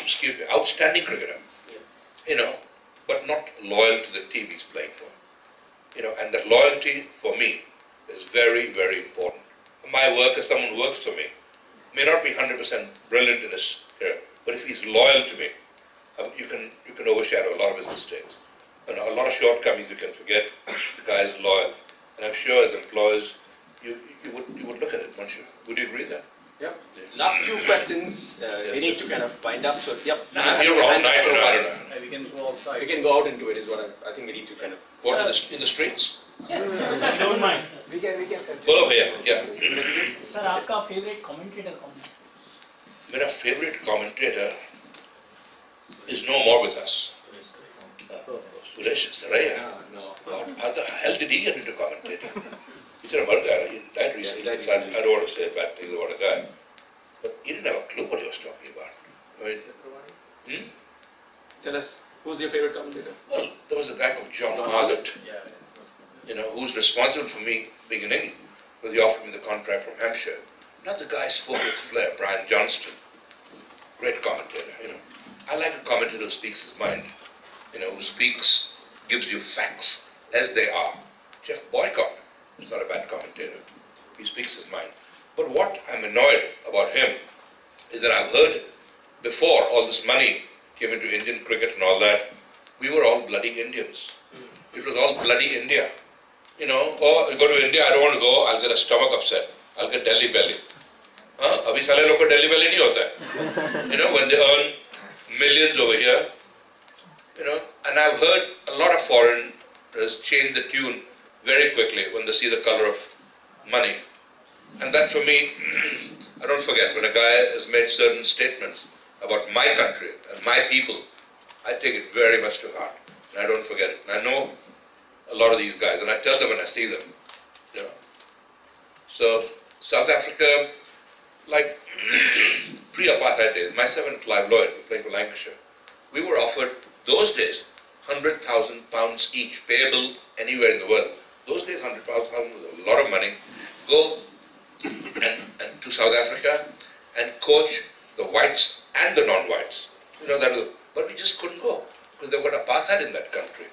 excuse me, outstanding cricketer, but not loyal to the team he's playing for. And that loyalty for me is very, very important. My work as someone who works for me may not be 100% brilliant in his career, but if he's loyal to me, you can overshadow a lot of his mistakes. A lot of shortcomings you can forget. The guy is loyal, and I'm sure as employers you would look at it, wouldn't you? Would you agree there? Yep. Last two questions. We need to kind of wind up. So, yep. You're all night. I don't know. We can go outside. We can go out into it. Is what I think we need to kind of. What in the streets? Yeah. You don't mind. We can. Pull over here. Yeah. Sir, आपका favorite commentator कौन है? मेरा favorite commentator is no more with us. Suresh Saraya. No. How the hell did he get into commentating? He's a murder guy. He died recently. I don't want to say bad things about a guy. But he didn't have a clue what he was talking about. Tell us, who's your favorite commentator? Well, there was a guy called John Margaret, who's responsible for me being in England, because he offered me the contract from Hampshire. Not the guy spoke with flair, Brian Johnston. Great commentator, I like a commentator who speaks his mind, who speaks, gives you facts as they are. Jeff Boycott is not a bad commentator. He speaks his mind. But what I'm annoyed about him is that I've heard before all this money came into Indian cricket and all that, we were all bloody Indians. It was all bloody India. Oh, you go to India, I don't want to go, I'll get a stomach upset. I'll get Delhi belly. Abhi sale log ko Delhi belly nahi hota hai. When they earn millions over here, and I've heard a lot of foreigners change the tune very quickly when they see the color of money. And that for me, I don't forget, when a guy has made certain statements about my country and my people, I take it very much to heart. And I don't forget it. And I know a lot of these guys, and I tell them when I see them. So, South Africa, like pre-apartheid days, myself and Clive Lloyd were playing for Lancashire. We were offered, those days, £100,000 each, payable anywhere in the world. Those days, £100,000 was a lot of money. Go and to South Africa and coach the whites and the non-whites. But we just couldn't go because they've got apartheid in that country.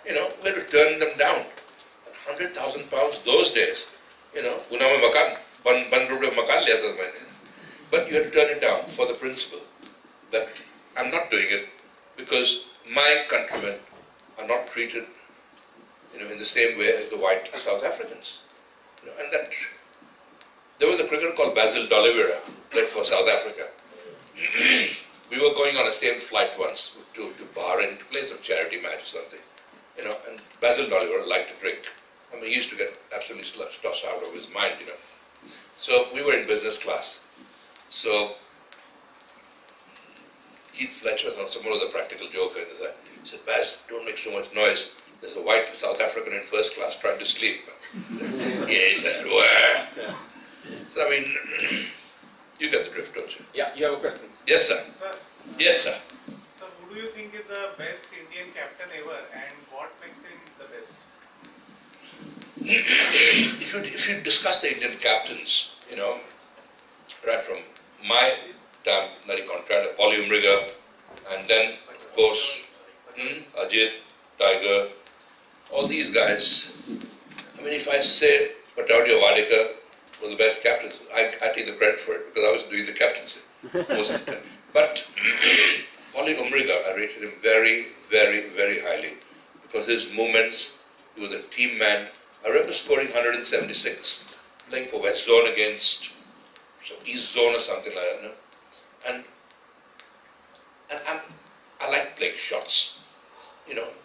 We had to turn them down. £100,000 those days. Pune mein makan, ban rupee makan liya tha maine. But you had to turn it down for the principle that I'm not doing it because my countrymen are not treated, in the same way as the white South Africans. And that there was a cricketer called Basil D'Oliveira, played for South Africa. We were going on a same flight once to Bahrain to play some charity match or something. And Basil D'Oliveira liked to drink. He used to get absolutely tossed out of his mind, So we were in business class. So Keith Fletcher, someone was a practical joker, he said, Baz, don't make so much noise. There's a white South African in first class trying to sleep. Yeah, he said, where? So you get the drift, don't you? Yeah, you have a question. Yes, sir. Sir. Yes, sir. So who do you think is the best Indian captain ever and what makes him the best? If you discuss the Indian captains, right from my time, bloody contractor, Paulie Umriga, and then, of course, Ajit, Tiger, all these guys. If I say Pataudia Vadekar were the best captains, I take the credit for it because I was doing the captaincy. But Paulie Umriga, I rated him very, very, very highly because his movements, he was a team man. I remember scoring 176, playing for West Zone against some East Zone or something like that. And I like playing shots.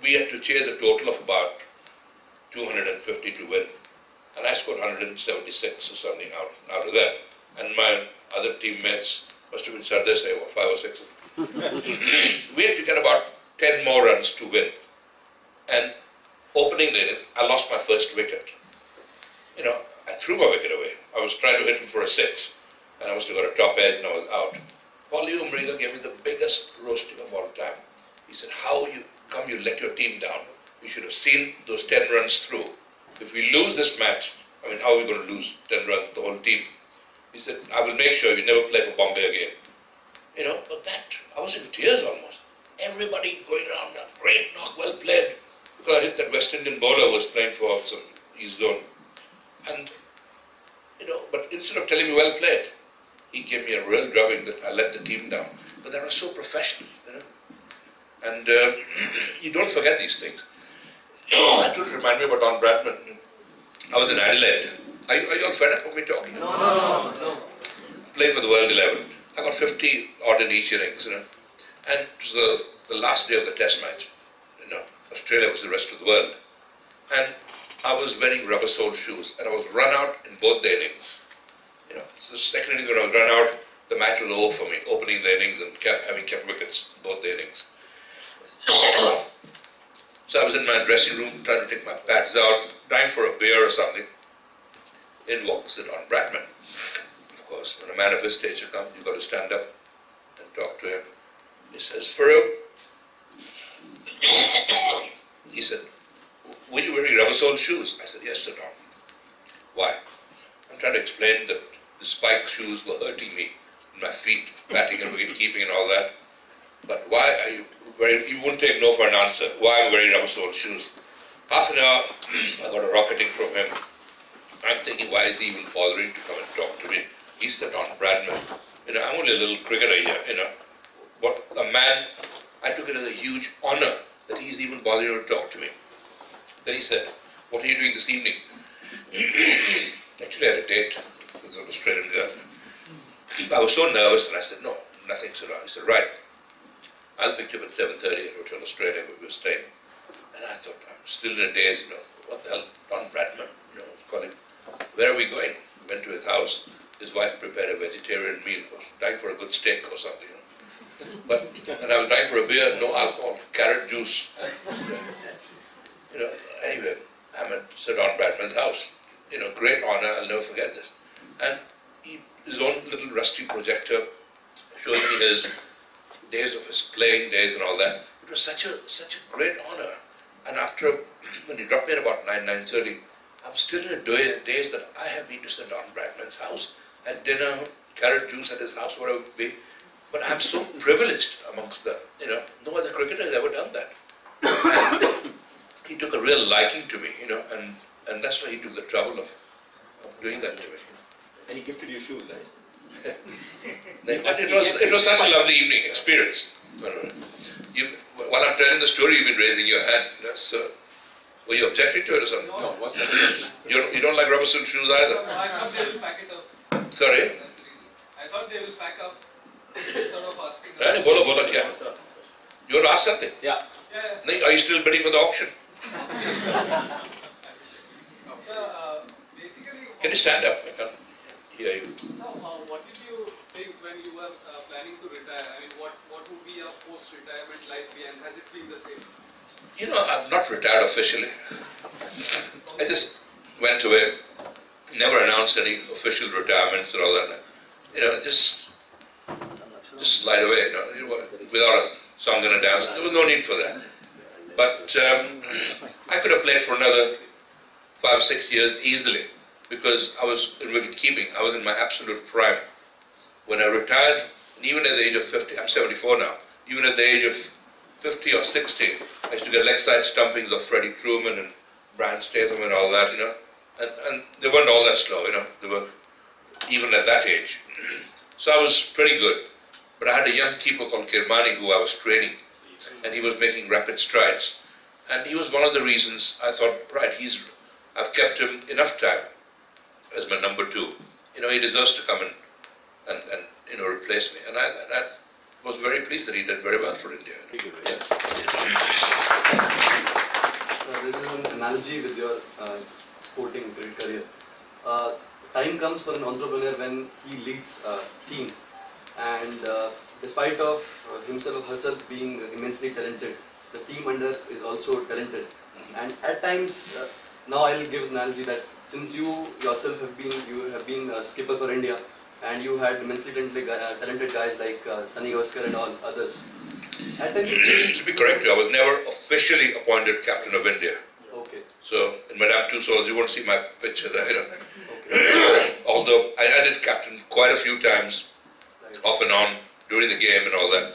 We had to chase a total of about 250 to win. And I scored 176 or something out of that. And my other teammates must have been Sardesai, 5 or 6 of them. We had to get about 10 more runs to win. And opening day, I lost my first wicket. I threw my wicket away. I was trying to hit him for a 6. And I must have got a top edge and I was out. Paulie Umriga gave me the biggest roasting of all time. He said, how you let your team down? You should have seen those 10 runs through. If we lose this match, how are we going to lose 10 runs, the whole team? He said, I will make sure you never play for Bombay again. But that was in tears almost. Everybody going around, great knock, well played. Because I hit that West Indian bowler was playing for some East Zone. And, but instead of telling me well played, he gave me a real drubbing that I let the team down. But they were so professional, And you don't forget these things. That would remind me about Don Bradman. I was in Adelaide. Are you all fed up of me talking? No. Playing for the World 11. I got 50 odd in each innings, And it was the last day of the test match. Australia was the rest of the world. And I was wearing rubber-soled shoes and I was run out in both the innings. So the second innings when I was run out, the match was over for me, opening the innings and having kept wickets both the innings. So I was in my dressing room trying to take my pads out, time for a beer or something. In walks Don Bradman. Of course, when a man of his stature comes, you've got to stand up and talk to him. He says, Farooq, he said, were you wearing rubber-soled shoes? I said, yes, Sir Don. Why? I'm trying to explain that the spike shoes were hurting me in my feet, batting and wicket keeping and all that. But why are you wearing, you wouldn't take no for an answer. Why am I wearing rubber-soled shoes? Half an hour, I got a rocketing from him. I'm thinking, why is he even bothering to come and talk to me? He's the Don Bradman. I'm only a little cricketer here, But a man, I took it as a huge honor that he's even bothering to talk to me. Then he said, what are you doing this evening? Actually, I had a date with an Australian girl. I was so nervous and I said, no, nothing, Sir Don. He said, right, I'll pick you up at 7:30 at Hotel Australia where we were staying. And I thought, I'm still in a daze, what the hell, Don Bradman, call him. Where are we going? We went to his house. His wife prepared a vegetarian meal. I was dying for a good steak or something, And I was dying for a beer, no alcohol, carrot juice. Anyway, I'm at Sir Don Bradman's house. Great honor, I'll never forget this. And his own little rusty projector showing me his days of his playing days and all that. It was such a great honor. And after, when he dropped me at about 9:30, I was still in a daze that I have been to Sir Don Bradman's house, had dinner, carrot juice at his house, whatever it be. But I'm so privileged amongst them. No other cricketer has ever done that. And he took a real liking to me, and that's why he took the trouble of doing that to me. And he gifted you shoes, right? But it was such a lovely evening experience. While I'm telling the story, you've been raising your hand. So, were you objecting to it or something? No, what's that? You don't like rubber-soled shoes either? No, I thought they will pack it up. Sorry? That's the reason. I thought they will pack up instead of asking. Right, bolo, kya? You want to ask something? Yeah. Yes. No, are you still bidding for the auction? So, basically, Can you stand up? I can't hear you. so what did you think when you were planning to retire? I mean, what would be your post-retirement life be, and has it been the same? I'm not retired officially. I just went away, never announced any official retirements or all that. Just slide away, without a song and a dance. There was no need for that. But I could have played for another 5 or 6 years easily because I was in wicket keeping. I was in my absolute prime. When I retired, and even at the age of 50, I'm 74 now, even at the age of 50 or 60, I used to get leg side stumpings of Freddie Truman and Brian Statham and all that, and they weren't all that slow, they were even at that age. So I was pretty good. But I had a young keeper called Kirmani who I was training, and he was making rapid strides. And he was one of the reasons I thought, right, I've kept him enough time as my number 2. He deserves to come and replace me. And I was very pleased that he did very well for India. This is an analogy with your sporting career. Time comes for an entrepreneur when he leads a team, and despite of himself or herself being immensely talented, the team under is also talented. And at times, now I will give an analogy that since you yourself have been a skipper for India, and you had immensely talented guys like Sunny Gavaskar and all others. At times, To be correct, I was never officially appointed captain of India. okay. So in Madame Tussauds, you won't see my picture there. Okay. Although I did captain quite a few times, Right. off and on, during the game and all that.